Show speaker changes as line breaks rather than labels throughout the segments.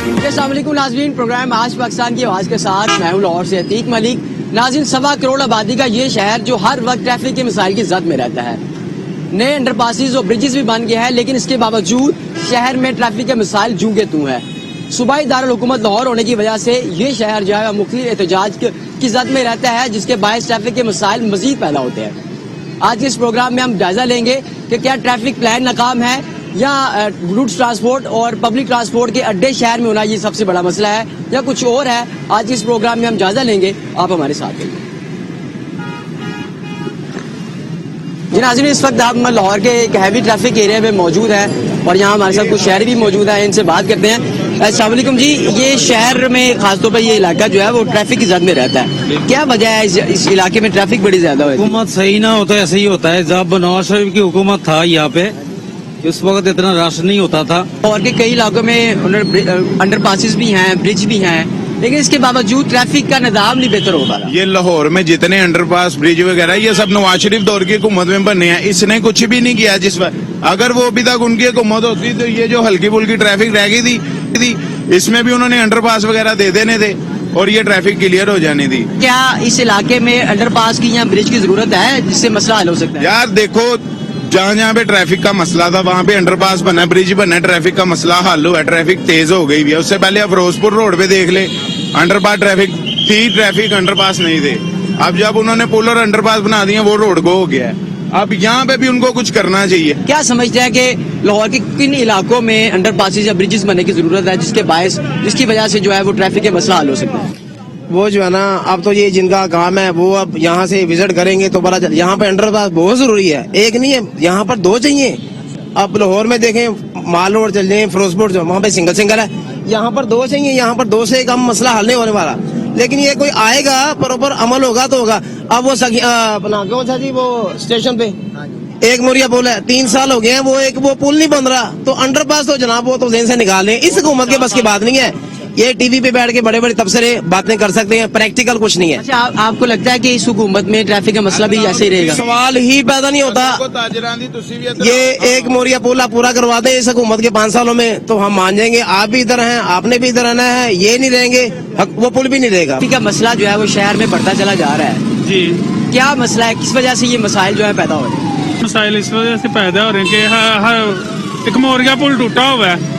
अस्सलाम वालेकुम नाज़रीन, प्रोग्राम आज पाकिस्तान की आवाज़ के साथ मैं हूं लाहौर से अतीक मलिक। नाज़रीन, 1.25 करोड़ आबादी का ये शहर जो हर वक्त ट्रैफिक के मसाइल की जद में रहता है। नए अंडरपासेस और ब्रिजेस भी बन गए हैं, लेकिन इसके बावजूद शहर में ट्रैफिक के मसाइल जूं के तू है। सूबाई दारुल हुकूमत लाहौर होने की वजह से ये शहर जो है मुख्तलिफ एहतजाज की जद में रहता है, जिसके बायस ट्रैफिक के मसाइल मजीद पैदा होते हैं। आज के इस प्रोग्राम में हम जायजा लेंगे कि क्या ट्रैफिक प्लान नाकाम है या गुड्स ट्रांसपोर्ट और पब्लिक ट्रांसपोर्ट के अड्डे शहर में होना ये सबसे बड़ा मसला है या कुछ और है। आज इस प्रोग्राम में हम जायजा लेंगे, आप हमारे साथ रहिए। जी नाज़रीन, इस वक्त हम लाहौर के एक हैवी ट्रैफिक एरिया में मौजूद है और यहाँ हमारे साथ कुछ शहरी भी मौजूद हैं, इनसे बात करते हैं। अस्सलाम वालेकुम जी, ये शहर में खासतौर पर ये इलाका जो है वो ट्रैफिक की जद में रहता है, क्या वजह है इस इलाके में ट्रैफिक बड़ी ज्यादा है?
हुकूमत सही ना होता ऐसे ही होता है। जब नवाज शरीफ की हुकूमत था यहाँ पे उस वक्त इतना रश नहीं होता था।
और के कई इलाकों में अंडरपासेस भी हैं, ब्रिज भी हैं, लेकिन इसके बावजूद ट्रैफिक का निज़ाम नहीं बेहतर हो पा रहा।
ये लाहौर में जितने अंडरपास ब्रिज वगैरह ये सब नवाज शरीफ दौर की हुकूमत में बने हैं, इसने कुछ भी नहीं किया। जिस पर अगर वो अभी तक उनकी हुकूमत होती तो ये जो हल्की फुल्की ट्रैफिक रह गई थी इसमें भी उन्होंने अंडरपास वगैरह दे देने थे और ये ट्रैफिक क्लियर हो जानी थी।
क्या इस इलाके में अंडरपास की या ब्रिज की जरूरत है जिससे मसला हल हो सकता है?
यार देखो, जहाँ जहाँ पे ट्रैफिक का मसला था वहाँ पे अंडरपास बना, ब्रिज बना, ट्रैफिक का मसला हल हुआ, ट्रैफिक तेज हो गई है। उससे पहले आप फिरोजपुर रोड पे देख ले, अंडरपास ट्रैफिक थी, ट्रैफिक अंडरपास नहीं थे। अब जब उन्होंने पुल और अंडरपास बना दिए वो रोड को हो गया है। अब यहाँ पे भी उनको कुछ करना चाहिए।
क्या समझते हैं कि लाहौर के किन इलाकों में अंडरपासेस या ब्रिजेस बनने की जरूरत है जिसकी वजह से जो है वो ट्रैफिक के मसला हल हो सकता है?
वो जो है ना, अब तो ये जिनका काम है वो अब यहाँ से विजिट करेंगे तो बड़ा यहाँ पे अंडरपास बहुत जरूरी है, एक नहीं है, यहाँ पर 2 चाहिए। अब लाहौर में देखें, माल रोड चल जाए, फिरोजपुर जो वहाँ पे सिंगल है, यहाँ पर 2 चाहिए। यहाँ पर 2 से कम मसला हल नहीं होने वाला। लेकिन ये कोई आएगा, प्रॉपर अमल होगा तो होगा। अब वो अपना कौन सा जी वो स्टेशन पे एक मोरिया पुल है, 3 साल हो गए हैं, वो पुल नहीं बन रहा। तो अंडरपास तो जनाब वो तो जेन से निकाल लें, इस हुकूमत के बस की बात नहीं है। ये टीवी पे बैठ के बड़े बड़े तबसरे बातें कर सकते हैं, प्रैक्टिकल कुछ नहीं है।
अच्छा, आपको लगता है कि इस हुकूमत में ट्रैफिक का मसला भी ऐसे ही रहेगा?
सवाल ही पैदा नहीं होता। ये एक मोरिया पुल आप पूरा करवा दें इस हुकूमत के 5 सालों में तो हम मान जाएंगे। आप भी इधर हैं, आपने भी इधर रहना है, ये नहीं रहेंगे, वो पुल भी नहीं रहेगा।
ट्रैफिक का मसला जो है वो शहर में बढ़ता चला जा रहा है
जी।
क्या मसला है, किस वजह से ये मसाइल जो है पैदा हो रहे हैं?
मसाइल इस वजह से पैदा हो रहे हैं कि एक मोरिया पुल टूटा हुआ है,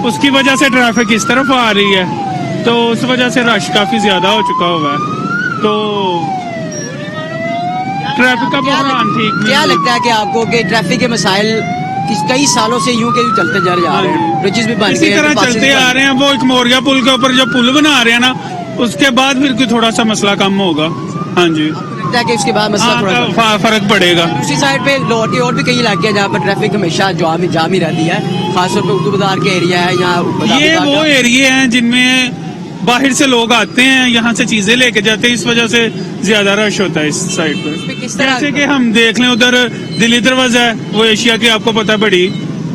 उसकी वजह से ट्रैफिक इस तरफ आ रही है, तो उस वजह से रश काफी ज्यादा हो चुका हुआ है। तो ट्रैफिक का बहरान ठीक नहीं।
क्या लगता है कि आपको कि ट्रैफिक के मसाइल कई सालों से यूं के यूं चलते जा रहे हैं, ब्रिजेस भी बन
इसी तरह चलते आ रहे हैं। वो एक मोरिया पुल के ऊपर जो पुल बना रहे हैं ना, उसके बाद फिर कोई थोड़ा सा मसला कम होगा। हाँ जी,
लगता है कि उसके बाद मसला थोड़ा
फर्क पड़ेगा।
दूसरी साइड पे लाहौर के और भी कई इलाके हैं जहाँ पर ट्रैफिक हमेशा जाम ही रहती है, खासतौर पे उर्दू बाजार के एरिया है। यहाँ
ये वो एरिया हैं जिनमें बाहर से लोग आते हैं, यहाँ से चीजें लेके जाते हैं, इस वजह से ज्यादा रश होता है इस साइड पर। जैसे कि हम देख लें, उधर दिल्ली दरवाजा है, वो एशिया की आपको पता है बड़ी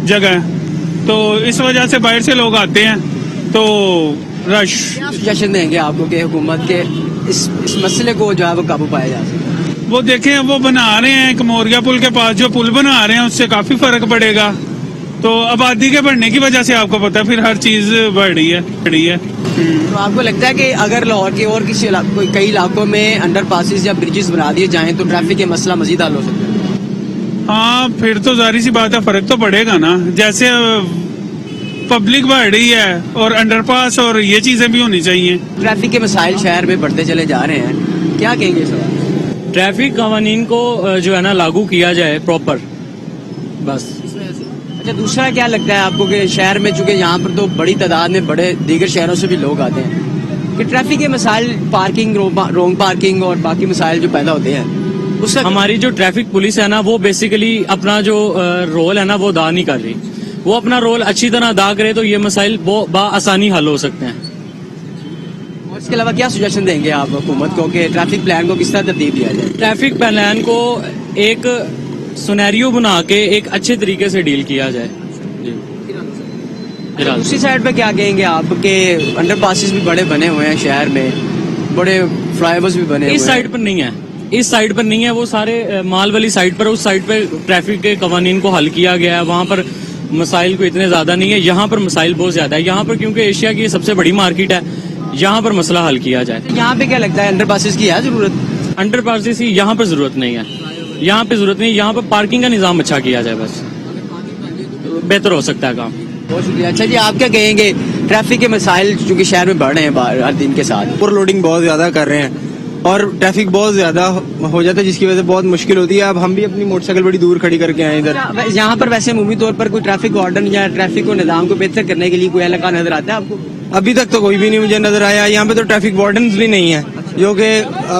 जगह है, तो इस वजह से बाहर से लोग आते हैं तो रश।
सजेशन देंगे आपको कि हुकूमत के इस मसले को जो है वो काबू पाया जा सके?
वो देखें, वो बना रहे हैं एक मोरिया पुल के पास जो पुल बना रहे हैं, उससे काफी फर्क पड़ेगा। तो आबादी के बढ़ने की वजह से आपको पता है फिर हर चीज बढ़ रही है।
तो आपको लगता है कि अगर लाहौर के और किसी कई इलाकों में अंडरपासेस या ब्रिजेस बना दिए जाएं तो ट्रैफिक के मसला मजीद हल हो सकता है?
हाँ, फिर तो जाहिर सी बात है, फर्क तो पड़ेगा ना। जैसे पब्लिक बढ़ रही है और अंडरपास और ये चीजें भी होनी चाहिए।
ट्रैफिक के मसाइल शहर में बढ़ते चले जा रहे हैं, क्या कहेंगे सर?
ट्रैफिक कवानीन को जो है ना लागू किया जाए प्रॉपर, बस।
अच्छा, दूसरा क्या लगता है आपको कि शहर में, चूंकि यहाँ पर तो बड़ी तादाद में बड़े दीगर शहरों से भी लोग आते हैं, कि ट्रैफिक के मसाइल, पार्किंग, रोंग पार्किंग और बाकी मसाइल जो पैदा होते हैं, उसका
हमारी जो ट्रैफिक पुलिस है ना वो बेसिकली अपना जो रोल है ना वो अदा नहीं कर रही। वो अपना रोल अच्छी तरह अदा करे तो ये मसाइल आसानी हल हो सकते हैं।
इसके अलावा क्या सजेशन देंगे आप हुकूमत को कि ट्रैफिक प्लान को किस तरह तरतीब दिया जाए?
ट्रैफिक प्लान को एक सिनेरियो बना के एक अच्छे तरीके से डील किया जाए।
दूसरी साइड पे क्या कहेंगे आप कि अंडरपासेस भी बड़े बने हुए हैं शहर में, बड़े फ्लाईओवर्स भी बने हुए हैं।
इस साइड पर नहीं है, इस साइड पर नहीं है, वो सारे माल वाली साइड पर, उस साइड पे ट्रैफिक के कवानीन को हल किया गया है। वहाँ पर مسائل کو اتنے زیادہ نہیں ہے. یہاں پر مسائل بہت زیادہ ہے. یہاں پر کیونکہ ایشیا کی سب سے بڑی مارکیٹ ہے, یہاں پر مسئلہ حل کیا جائے.
یہاں پہ کیا لگتا ہے انڈر پاسز کی ہے ضرورت؟
انڈر پاسز کی یہاں پر ضرورت نہیں ہے. یہاں پہ ضرورت نہیں, یہاں پر پارکنگ کا نظام اچھا کیا جائے, بس بہتر ہو سکتا ہے کام.
بہت شکریہ. اچھا جی, آپ کیا کہیں گے ٹریفک کے مسائل چونکہ شہر میں بڑھ رہے ہیں ہر دن کے ساتھ؟
اوور لوڈنگ بہت زیادہ کر رہے ہیں اور ٹریفک بہت زیادہ ہو جاتا ہے جس کی وجہ سے بہت مشکل ہوتی ہے. اب ہم بھی اپنی موٹر سائیکل بڑی دور کھڑی کر کے آئے ادھر.
یہاں پر ویسے عمومی طور پر کوئی ٹریفک وارڈن یا ٹریفک کو نظام کو بہتر کرنے کے لیے کوئی علاقہ نظر آتا ہے آپ کو؟
ابھی تک تو کوئی بھی نہیں مجھے نظر آیا. یہاں پہ تو ٹریفک وارڈنز بھی نہیں ہیں جو کہ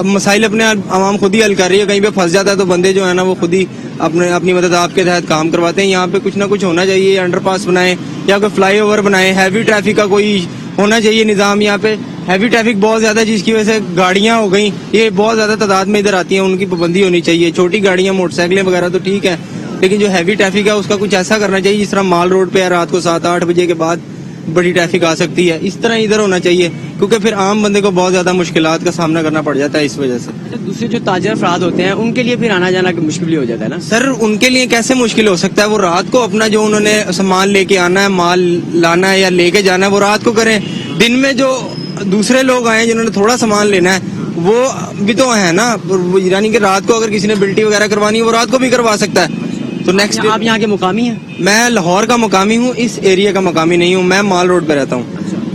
مسائل اپنے عوام خود ہی حل کر رہی ہے. کہیں پہ پھنس جاتا ہے تو بندے جو ہے نا وہ خود ہی اپنی مدد آپ کے تحت کام کرواتے ہیں. یہاں پہ کچھ نہ کچھ ہونا چاہیے, انڈر پاس بنائیں یا کوئی فلائی اوور بنائیں. ہیوی ٹریفک کا کوئی ہونا چاہیے نظام. یہاں پہ ہیوی ٹریفک بہت زیادہ ہے جس کی وجہ سے گاڑیاں ہو گئی یہ بہت زیادہ تعداد میں ادھر آتی ہیں, ان کی پابندی ہونی چاہیے. چھوٹی گاڑیاں موٹر سائیکلیں وغیرہ تو ٹھیک ہے, لیکن جو ہیوی ٹریفک ہے اس کا کچھ ایسا کرنا چاہیے جس طرح مال روڈ پہ رات کو 7-8 بجے کے بعد بڑی ٹریفک آ سکتی ہے, اس طرح ادھر ہونا چاہیے کیونکہ پھر عام بندے کو بہت زیادہ مشکلات کا سامنا کرنا پڑ جاتا ہے اس وجہ سے.
دوسرے جو تاجر افراد ہوتے ہیں ان کے لیے پھر آنا جانا مشکل ہی ہو جاتا ہے نا
سر. ان کے لیے کیسے مشکل ہو سکتا ہے؟ وہ رات کو اپنا جو انہوں نے سامان لے کے آنا ہے, مال لانا ہے یا لے کے جانا ہے, وہ رات کو کریں. دن میں جو دوسرے لوگ آئے جنہوں نے تھوڑا سامان لینا ہے وہ بھی تو ہے نا, یعنی کہ رات کو اگر کسی نے بلٹی وغیرہ کروانی ہے وہ رات کو بھی کروا سکتا ہے. تو نیکسٹ
آپ یہاں کے مقامی ہیں؟
میں لاہور کا مقامی ہوں, اس ایریا کا مقامی نہیں ہوں. میں مال روڈ پہ رہتا ہوں.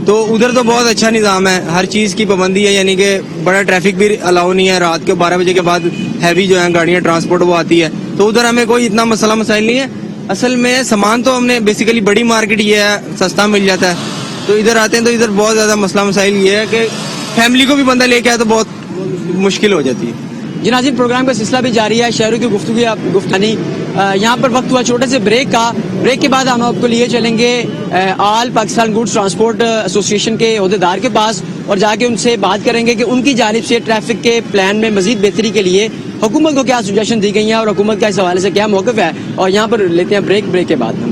تو ادھر تو بہت اچھا نظام ہے, ہر چیز کی پابندی ہے, یعنی کہ بڑا ٹریفک بھی الاؤ نہیں ہے. رات کے 12 بجے کے بعد ہیوی جو ہے گاڑیاں ٹرانسپورٹ وہ آتی ہے, تو ادھر ہمیں کوئی اتنا مسائل نہیں ہے. اصل میں سامان تو ہم نے بیسیکلی بڑی مارکیٹ یہ ہے سستا مل جاتا ہے, تو ادھر آتے ہیں تو ادھر بہت زیادہ مسائل یہ ہے کہ فیملی کو بھی بندہ لے کے آئے تو بہت مشکل ہو جاتی ہے.
جی ناظرین, پروگرام کا سلسلہ بھی جاری ہے, شہروں کی گفتگو. یہاں پر وقت ہوا چھوٹے سے بریک کا. بریک کے بعد ہم آپ کو لیے چلیں گے آل پاکستان گوڈز ٹرانسپورٹ ایسوسی ایشن کے عہدیدار کے پاس اور جا کے ان سے بات کریں گے کہ ان کی جانب سے ٹریفک کے پلان میں مزید بہتری کے لیے حکومت کو کیا سجیشن دی گئی ہیں اور حکومت کا اس حوالے سے کیا موقف ہے. اور یہاں پر لیتے ہیں بریک کے بعد ہم.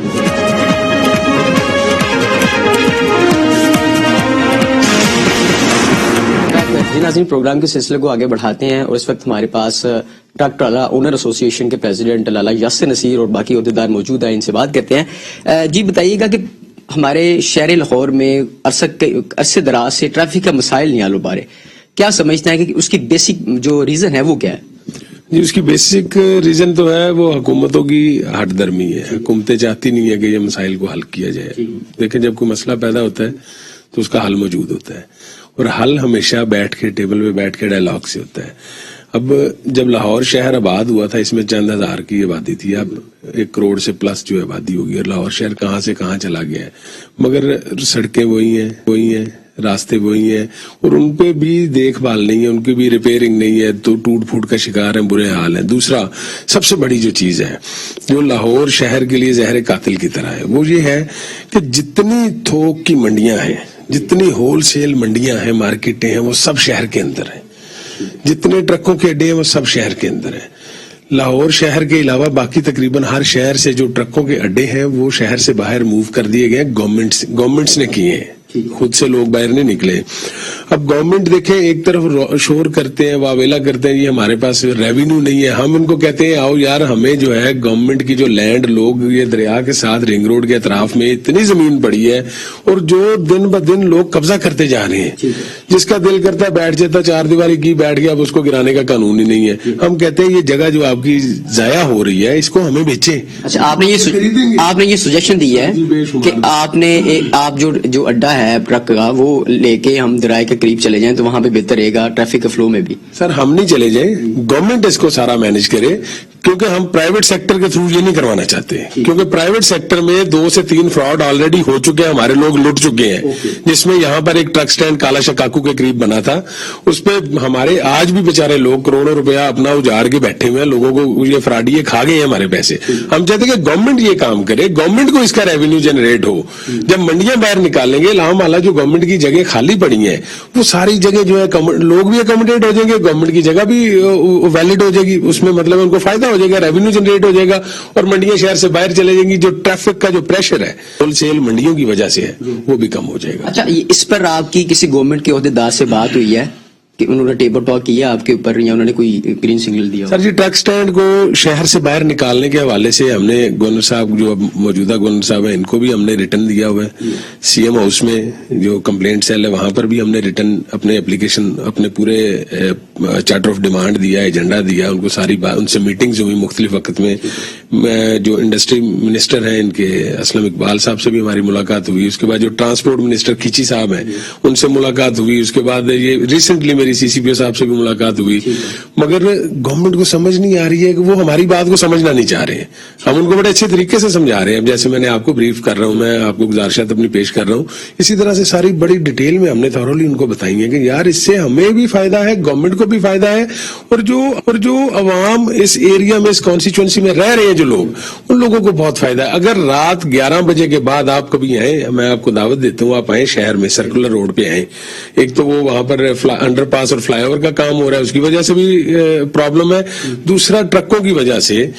جی ناظرین, پروگرام کے سلسلے کو آگے بڑھاتے ہیں اور اس وقت ہمارے پاس ٹرک ٹرالا اونر ایسوسی ایشن کے پریزیڈنٹ لالا یاسر نصیر اور باقی عہدیدار موجود ہیں, ان سے بات کرتے ہیں. جی بتائیے گا کہ ہمارے شہر لاہور میں عرصے دراز سے ٹریفک کا مسائل نہیں حل ہو پا رہے, کیا سمجھتے ہیں کہ اس کی بیسک جو ریزن ہے وہ کیا ہے؟
جی اس کی بیسک ریزن تو ہے وہ حکومتوں کی ہٹ درمی ہے. حکومتیں چاہتی نہیں ہے کہ یہ مسائل کو حل کیا جائے. لیکن جب کوئی مسئلہ پیدا ہوتا ہے تو اس کا حل موجود ہوتا ہے, اور حل ہمیشہ بیٹھ کے ٹیبل پہ بیٹھ کے ڈائلاگ سے ہوتا ہے. اب جب لاہور شہر آباد ہوا تھا اس میں چند ہزار کی آبادی تھی, اب 1 کروڑ سے پلس جو آبادی ہوگی, اور لاہور شہر کہاں سے کہاں چلا گیا ہے. مگر سڑکیں وہی ہیں, راستے وہی ہیں, اور ان پہ بھی دیکھ بھال نہیں ہے, ان کی بھی ریپیئرنگ نہیں ہے, تو ٹوٹ پھوٹ کا شکار ہیں, برے حال ہیں. دوسرا سب سے بڑی جو چیز ہے جو لاہور شہر کے لیے زہر قاتل کی طرح ہے وہ یہ ہے کہ جتنی تھوک کی منڈیاں ہیں, جتنی ہول سیل منڈیاں ہیں, مارکیٹیں ہیں, وہ سب شہر کے اندر ہیں. جتنے ٹرکوں کے اڈے ہیں وہ سب شہر کے اندر ہیں. لاہور شہر کے علاوہ باقی تقریباً ہر شہر سے جو ٹرکوں کے اڈے ہیں وہ شہر سے باہر موو کر دیے گئے. گورنمنٹس نے کیے ہیں, خود سے لوگ باہر نہیں نکلے. اب گورنمنٹ دیکھیں ایک طرف شور کرتے ہیں, واویلا کرتے ہیں, یہ ہمارے پاس ریونیو نہیں ہے. ہم ان کو کہتے ہیں آؤ یار ہمیں جو ہے گورنمنٹ کی جو لینڈ, لوگ یہ دریا کے ساتھ رنگ روڈ کے اطراف میں اتنی زمین پڑی ہے اور جو دن ب دن لوگ قبضہ کرتے جا رہے ہیں, جس کا دل کرتا ہے بیٹھ جاتا, 4 دیواری کی بیٹھ گیا, اب اس کو گرانے کا قانون ہی نہیں ہے. ہم کہتے ہیں یہ جگہ جو آپ کی ضائع ہو رہی ہے اس کو ہمیں بیچیں.
اچھا, آپ نے یہ سجیشن دی ہے کہ آپ جو اڈا ہے ٹرک کا وہ لے کے ہم درائے کے قریب چلے جائیں تو وہاں پہ بہتر رہے گا ٹریفک کے فلو میں بھی.
سر ہم نہیں چلے جائیں, گورنمنٹ اس کو سارا مینج کرے, کیونکہ ہم پرائیویٹ سیکٹر کے تھرو یہ نہیں کروانا چاہتے, کیونکہ پرائیویٹ سیکٹر میں 2 سے 3 فراڈ آلریڈی ہو چکے ہیں, ہمارے لوگ لٹ چکے ہیں. جس میں یہاں پر ایک ٹرک سٹینڈ کالا شکاکو کے قریب بنا تھا, اس پہ ہمارے آج بھی بیچارے لوگ کروڑوں روپیہ اپنا اجاڑ کے بیٹھے ہوئے ہیں. لوگوں کو یہ فراڈی کھا گئے ہیں ہمارے پیسے. ہم چاہتے ہیں کہ گورنمنٹ یہ کام کرے, گورنمنٹ کو اس کا ریونیو جنریٹ ہو. جب منڈیاں باہر نکالیں گے, لاہم والا جو گورنمنٹ کی جگہ خالی پڑی ہیں وہ ساری جگہ جو ہے لوگ بھی اکوموڈیٹ ہو جائیں گے, گورنمنٹ کی جگہ بھی ویلڈ ہو جائے گی, اس میں مطلب ان کو فائدہ ہو جائے گا, ریونیو جنریٹ ہو جائے گا, اور منڈیاں شہر سے باہر چلے جائیں گی. جو ٹریفک کا جو پریشر ہے ہول سیل منڈیوں کی وجہ سے ہے وہ بھی کم ہو جائے گا.
اچھا, اس پر آپ کی کسی گورنمنٹ کے عہدیدار سے بات ہوئی ہے؟ कि उन्होंने टेबल टॉक किया आपके ऊपर या उन्होंने कोई ग्रीन सिग्नल दिया?
सर जी, ट्रक स्टैंड को शहर से बाहर निकालने के हवाले से हमने गवर्नर साहब, जो अब मौजूदा गवर्नर साहब हैं, इनको भी हमने रिटर्न दिया हुआ है। सीएम हाउस में जो कंप्लेंट सेल है वहां पर भी हमने रिटर्न अपने एप्लीकेशन, अपने पूरे चार्टर ऑफ डिमांड दिया, एजेंडा दिया, उनको सारी बात, उनसे मीटिंग्स हुई मुख्तलिफ वक्त में। जो इंडस्ट्री मिनिस्टर हैं इनके असलम इकबाल साहब से भी हमारी मुलाकात हुई। उसके बाद जो ट्रांसपोर्ट मिनिस्टर खींची साहब हैं उनसे मुलाकात हुई। उसके बाद ये रिसेंटली मेरी सीसीपीओ साहब से भी मुलाकात हुई। मगर गवर्नमेंट को समझ नहीं आ रही है कि वो हमारी बात को समझना नहीं चाह रहे हैं। हम उनको बड़े अच्छे तरीके से समझा रहे हैं। अब जैसे मैंने आपको ब्रीफ कर रहा हूं, मैं आपको गुजारिशात अपनी पेश कर रहा हूं, इसी तरह से सारी बड़ी डिटेल में हमने थॉरली उनको बताई है कि यार इससे हमें भी फायदा है, गवर्नमेंट को भी फायदा है, और जो अवाम इस एरिया में, इस कॉन्स्टिट्यूएंसी में रह रहे हैं जो लोग, उन लोगों को बहुत फायदा है। अगर रात 11 बजे के बाद आप कभी आए, मैं आपको दावत देता हूँ, आप आए शहर में, सर्कुलर रोड पे आए। एक तो वो वहां पर अंडरपास और फ्लाईओवर का काम हो रहा है, उसकी वजह से भी प्रॉब्लम है। दूसरा, ट्रकों की वजह से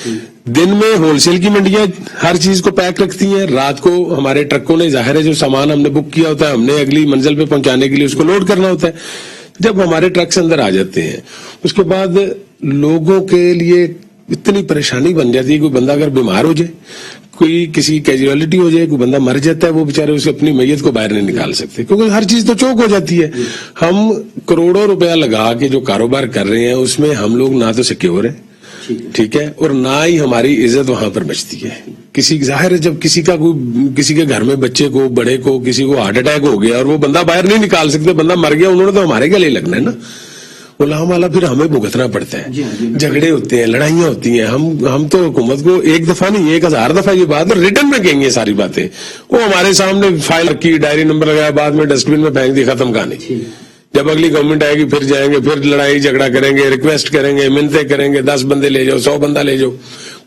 दिन में होलसेल की मंडियां हर चीज को पैक रखती हैं, रात को हमारे ट्रकों ने, जाहिर है, जो सामान हमने बुक किया होता है, हमने अगली मंजिल पे पहुंचाने के लिए उसको लोड करना होता है। जब हमारे ट्रक्स अंदर आ जाते हैं, उसके बाद लोगों के लिए इतनी परेशानी बन जाती है। कोई बंदा अगर बीमार हो जाए, कोई किसी कैजुअलिटी हो जाए, कोई बंदा मर जाता है, वो बेचारे उसे अपनी मैयत को बाहर नहीं निकाल सकते, क्योंकि हर चीज तो चौक हो जाती है। हम करोड़ों रुपया लगा के जो कारोबार कर रहे हैं, उसमें हम लोग ना तो सिक्योर है, ठीक है, और ना ही हमारी इज्जत वहां पर बचती है। किसी, जाहिर है, जब किसी के घर में बच्चे को, बड़े को, किसी को हार्ट अटैक हो गया और वो बंदा बाहर नहीं निकाल सकते, बंदा मर गया, उन्होंने तो हमारे गले लगना है ना, गुलाम वाला फिर हमें भुगतना पड़ता है। झगड़े होते हैं, लड़ाइयां होती हैं। हम तो हुकूमत को एक दफा नहीं, 1000 दफा ये बात रिटर्न में कहेंगे सारी बातें। वो हमारे सामने फाइल की, डायरी नंबर लगाया, बाद में डस्टबिन में फेंक दी, खत्म कहानी। जब अगली गवर्नमेंट आएगी फिर जाएंगे, फिर लड़ाई झगड़ा करेंगे, रिक्वेस्ट करेंगे, मिन्नतें करेंगे, 10 बंदे ले जाओ, 100 बंदा ले जाओ।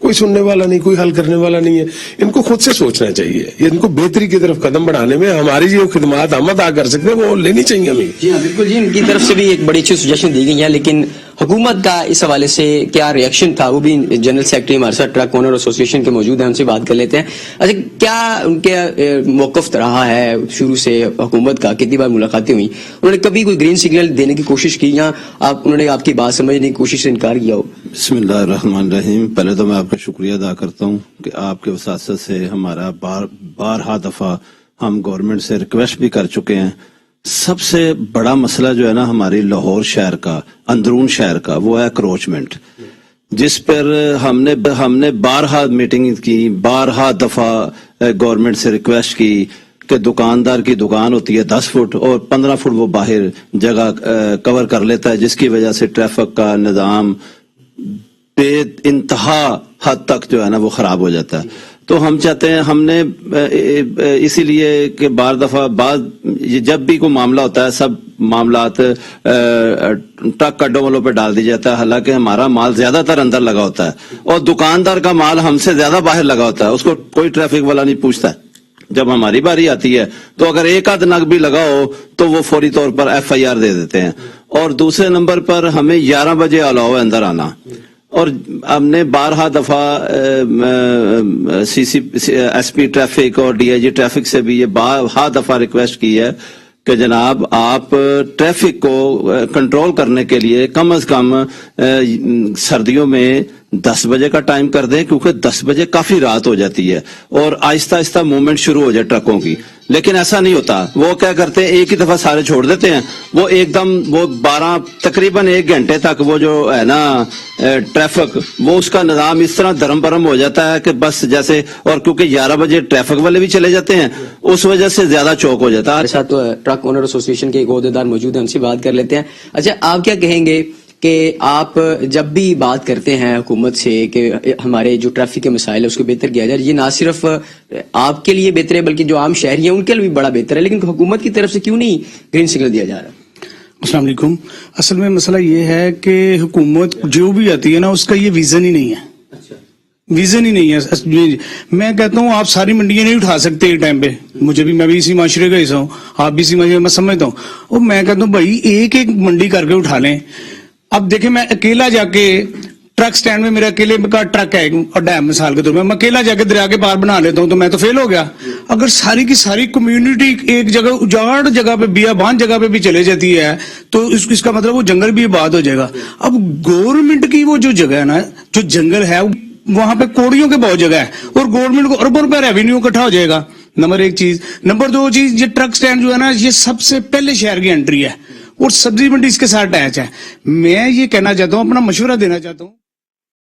कोई सुनने वाला नहीं, कोई हल करने वाला नहीं है। इनको खुद से सोचना चाहिए। इनको बेहतरी की तरफ कदम बढ़ाने में हमारी जो खिदमात हम अदा कर सकते हैं वो लेनी चाहिए हमें।
जी हाँ, बिल्कुल जी, इनकी तरफ से भी एक बड़ी अच्छी सजेशन दी गई है, लेकिन हुकूमत का इस हवाले से क्या रिएक्शन था, वो भी जनरल सेक्रेटरी हमारे साथ ट्रक ओनर एसोसिएशन के मौजूद हैं, उनसे बात कर लेते हैं। अच्छा, क्या उनके मौकफ रहा है शुरू से हुकूमत का? कितनी बार मुलाकातें हुई? उन्होंने कभी कोई ग्रीन सिग्नल देने की कोशिश की या उन्होंने आपकी बात समझने की कोशिश से इनकार किया हो?
बिस्मिल्लाहिर्रहमानिर्रहीम। पहले तो मैं आपका शुक्रिया अदा करता हूँ कि आपके वसासत से हमारा बारहा दफा हम गवर्नमेंट से रिक्वेस्ट भी कर चुके हैं। सबसे बड़ा मसला जो है ना हमारी लाहौर शहर का, अंदरून शहर का, वो है अक्रोचमेंट, जिस पर हमने बारहा मीटिंग की, बारहा दफा गवर्नमेंट से रिक्वेस्ट की कि दुकानदार की दुकान होती है 10 फुट और 15 फुट वो बाहर जगह कवर कर लेता है, जिसकी वजह से ट्रैफिक का निजाम इंतहा हद तक जो है ना वो खराब हो जाता है। तो हम चाहते हैं, हमने इसीलिए कि बार दफा बाद जब भी कोई मामला होता है, सब मामलात ट्रक अड्डों वालों पे डाल दी जाता है, हालांकि हमारा माल ज्यादातर अंदर लगा होता है और दुकानदार का माल हमसे ज्यादा बाहर लगा होता है, उसको कोई ट्रैफिक वाला नहीं पूछता है। जब हमारी बारी आती है तो अगर एक आध नग भी लगा हो तो वो फौरी तौर पर FIR दे देते हैं। और दूसरे नंबर पर हमें 11 बजे अलाउ है अंदर आना, और हमने बारहा दफा SP ट्रैफिक और DIG ट्रैफिक से भी ये बारहा दफा रिक्वेस्ट की है कि जनाब आप ट्रैफिक को कंट्रोल करने के लिए कम से कम सर्दियों में 10 बजे का टाइम कर दें, क्योंकि 10 बजे काफी रात हो जाती है और आहिस्ता आहिस्ता मूवमेंट शुरू हो जाए ट्रकों की। लेकिन ऐसा नहीं होता, वो क्या करते हैं, एक ही दफा सारे छोड़ देते हैं, वो एकदम वो 12 तकरीबन 1 घंटे तक वो जो है ना ट्रैफिक, वो उसका निजाम इस तरह धर्म भरम हो जाता है कि बस जैसे, और क्योंकि 11 बजे ट्रैफिक वाले भी चले जाते हैं, उस वजह से ज्यादा चौक हो जाता है।
हमारे साथ तो ट्रक ओनर एसोसिएशन के एक ओहदेदार मौजूद हैं, उनसे बात कर लेते हैं। अच्छा, आप क्या कहेंगे कि आप जब भी बात करते हैं हुकूमत से कि हमारे जो ट्रैफिक के मसाइल है उसको बेहतर किया जाए, ये ना सिर्फ आपके लिए बेहतर है बल्कि जो आम शहरी हैं उनके लिए भी बड़ा बेहतर है, लेकिन हुकूमत की तरफ से क्यों नहीं ग्रीन सिग्नल दिया जा रहा?
अस्सलाम वालेकुम। असल में मसला ये है कि हुकूमत जो भी आती है ना उसका ये विजन ही नहीं है। विजन ही नहीं है। मैं कहता हूँ आप सारी मंडियां नहीं उठा सकते एक टाइम पे, मैं भी इसी माशरे का हिस्सा हूँ, आप भी इसी माशरे, मैं समझता हूँ, और मैं कहता हूँ भाई एक एक मंडी करके उठा लें। अब देखें, मैं अकेला जाके
ट्रक स्टैंड में मेरे अकेले का ट्रक है और डैम मिसाल के तौर पर मैं अकेला जाके दरिया के पार बना लेता हूँ तो मैं तो फेल हो गया। अगर सारी की सारी कम्युनिटी एक जगह उजाड़ जगह पे बियाबान जगह पे भी चले जाती है तो इसका मतलब वो जंगल भी आबाद हो जाएगा। अब गवर्नमेंट की वो जो जगह है ना, जो जंगल है वहां पे कोड़ियों के बहुत जगह है और गवर्नमेंट को अरबों रुपया रेवेन्यू इकट्ठा हो जाएगा। नंबर एक चीज। नंबर दो चीज, ये ट्रक स्टैंड जो है ना, ये सबसे पहले शहर की एंट्री है और सब्जी मंडी इसके साथ अटैच है। मैं ये कहना चाहता हूँ, अपना मशवरा देना चाहता हूँ।